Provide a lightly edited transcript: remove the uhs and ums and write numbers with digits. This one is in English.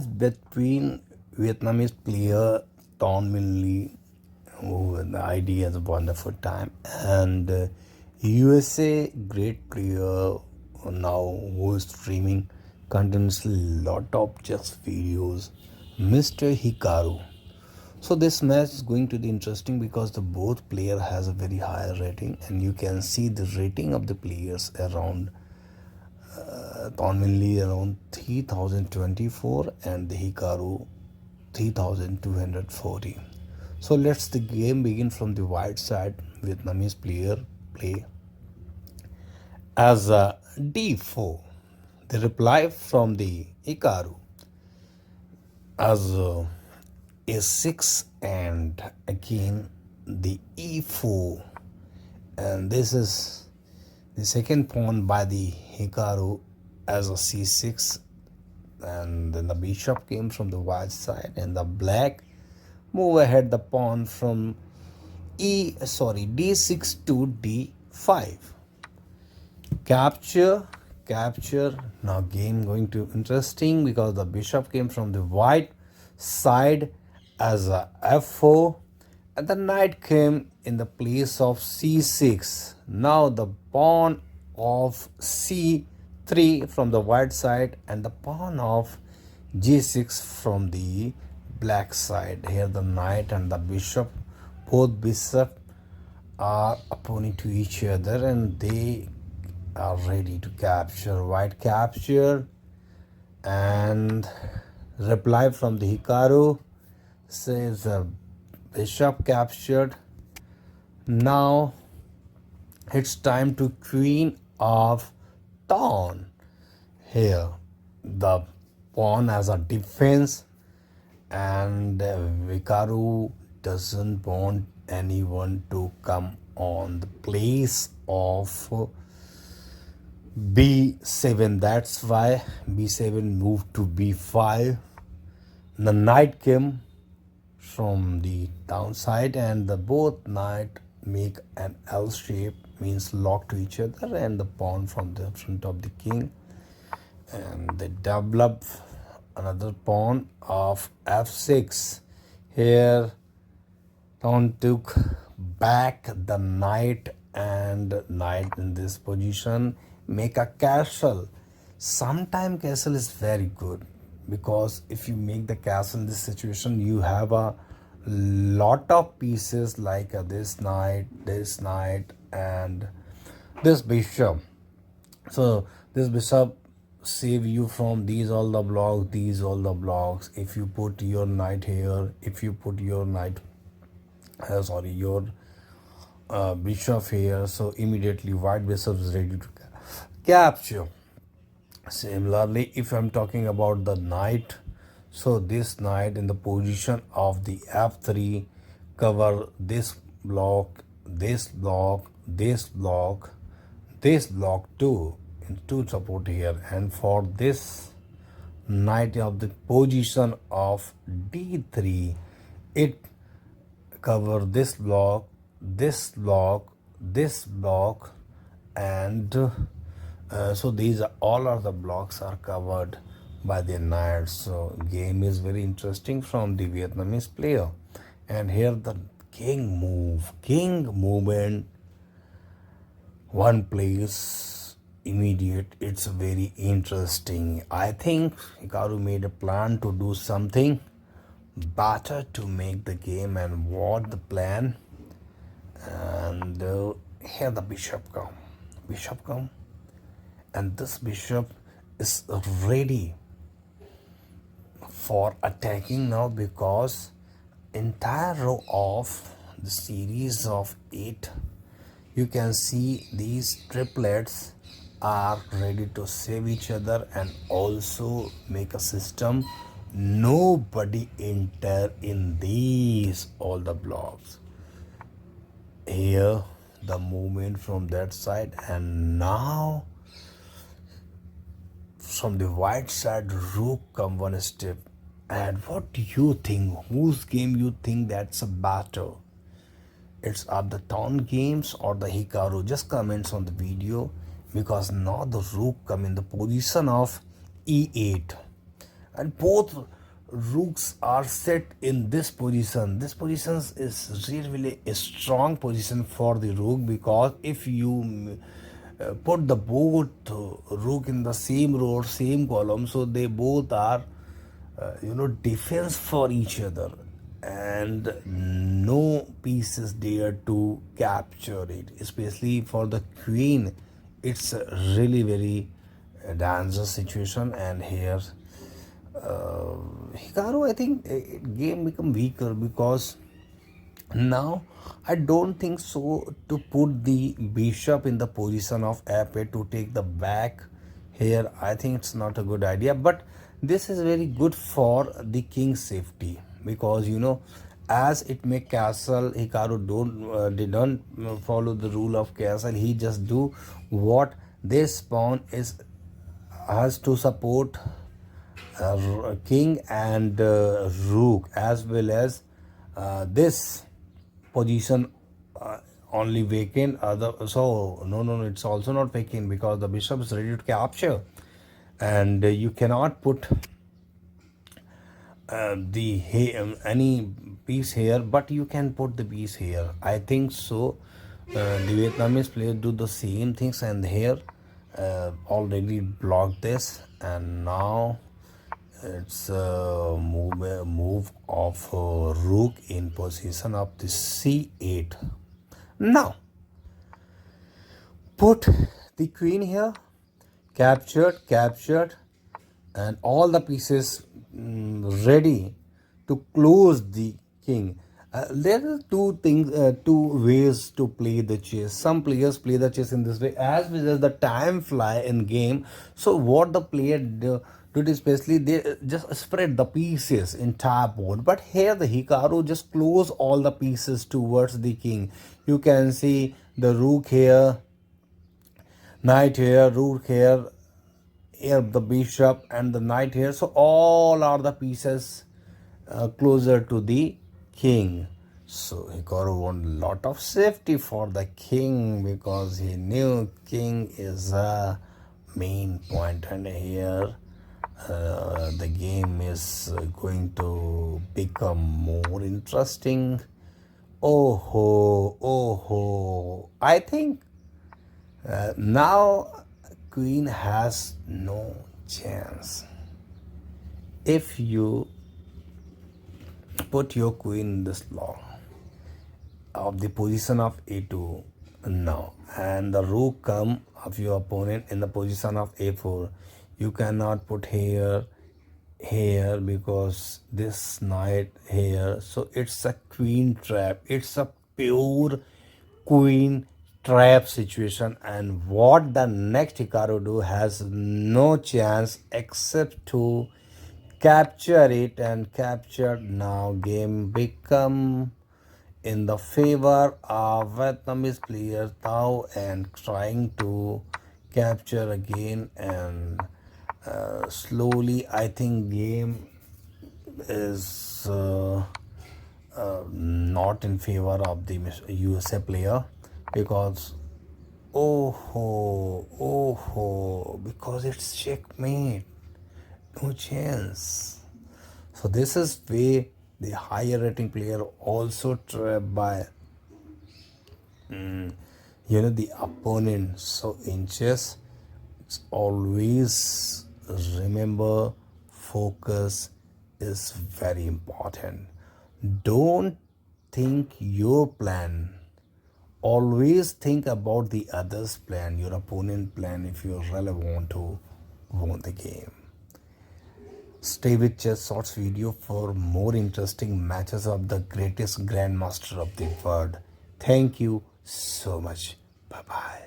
between Vietnamese player Taun Minh, who the idea is a wonderful time, and USA great player now who is streaming continuously lot of just videos, Mr. Hikaru. So this match is going to be interesting because the both player has a very high rating, and you can see the rating of the players around commonly around 3024 and the Hikaru 3240. So let's the game begin from the white side. Vietnamese player play as a d4. The reply from the Hikaru as a6 and again the e4, and this is the second pawn by the Hikaru as a c6, and then the bishop came from the white side and the black move ahead the pawn from d6 to d5. Capture. Now game going to interesting because the bishop came from the white side as a f4, and the knight came in the place of c6. Now the pawn of c3 from the white side and the pawn of g6 from the black side. Here the knight and the bishop, both bishops are opposing to each other and they are ready to capture. White capture, and reply from the Hikaru says bishop captured. Now it's time to queen of Taun. Here the pawn as a defense, and Hikaru doesn't want anyone to come on the place of b7. That's why b7 moved to b5. The knight came from the downside, and the both knight make an L shape, means lock to each other, and the pawn from the front of the king, and they develop another pawn of f6. Here Taun took back the knight, and knight in this position make a castle. Sometime castle is very good because if you make the castle in this situation, you have a lot of pieces like this knight, and this bishop. So this bishop save you from these all the blocks. If you put your knight here, if you put your knight your bishop here, so immediately white bishop is ready to capture. Similarly, if I'm talking about the knight, so this knight in the position of the f3 cover this block, this block, this block, this block too, to support here. And for this knight of the position of d3, it cover this block, this block, this block, and so these are all of the blocks are covered by the knights. So game is very interesting from the Vietnamese player. And here the king movement, one place immediate. It's very interesting. I think Hikaru made a plan to do something better to make the game, and what the plan. And here the bishop come, and this bishop is ready for attacking now, because entire row of the series of 8, you can see these triplets are ready to save each other and also make a system nobody enter in these all the blocks. Here the movement from that side, and now from the white side Rook come one step. And what do you think, whose game you think that's a better? It's of the Taun games or the Hikaru? Just comments on the video, because now the Rook come in the position of e8, and both rooks are set in this position. This position is really a strong position for the rook, because if you put the both rook in the same row, same column, so they both are defense for each other, and no piece is there to capture it, especially for the queen. It's a really very dangerous situation. And here Hikaru, I think game become weaker, because now I don't think so to put the bishop in the position of f8 to take the back here. I think it's not a good idea, but this is very good for the king's safety, because as it make castle, Hikaru didn't follow the rule of castle. He just do what this pawn is has to support king and rook, as well as this position only vacant. So no, it's also not vacant, because the bishop is ready to capture, and you cannot put any piece here, but you can put the piece here. I think so. The Vietnamese players do the same things, and here already blocked this, and now it's a move of rook in position of the c8. Now put the queen here, captured, and all the pieces ready to close the king. There are two ways to play the chess. Some players play the chess in this way, as well as the time fly in game. So what the player did, especially, they just spread the pieces entire board. But here the Hikaru just close all the pieces towards the king. You can see the rook here, knight here, rook here, the bishop and the knight here. So all are the pieces closer to the king. So Hikaru want a lot of safety for the king, because he knew king is a main point, and here the game is going to become more interesting. Oh, I think now queen has no chance. If you put your queen in this long of the position of a2 now, and the rook come of your opponent in the position of a4, you cannot put here, because this knight here. So it's a queen trap. It's a pure queen trap situation, and what the next Hikaru do has no chance except to capture it, and capture. Now game become in the favor of Vietnamese player Taun, and trying to capture again, and slowly I think game is not in favor of the USA player, because because it's checkmate, no chance. So this is way the higher rating player also trapped by the opponent. So in chess, it's always remember, focus is very important. Don't think your plan, always think about the other's plan, your opponent plan, if you really want to win the game. Stay with Chess Shorts video for more interesting matches of the greatest grandmaster of the world. Thank you so much. Bye bye.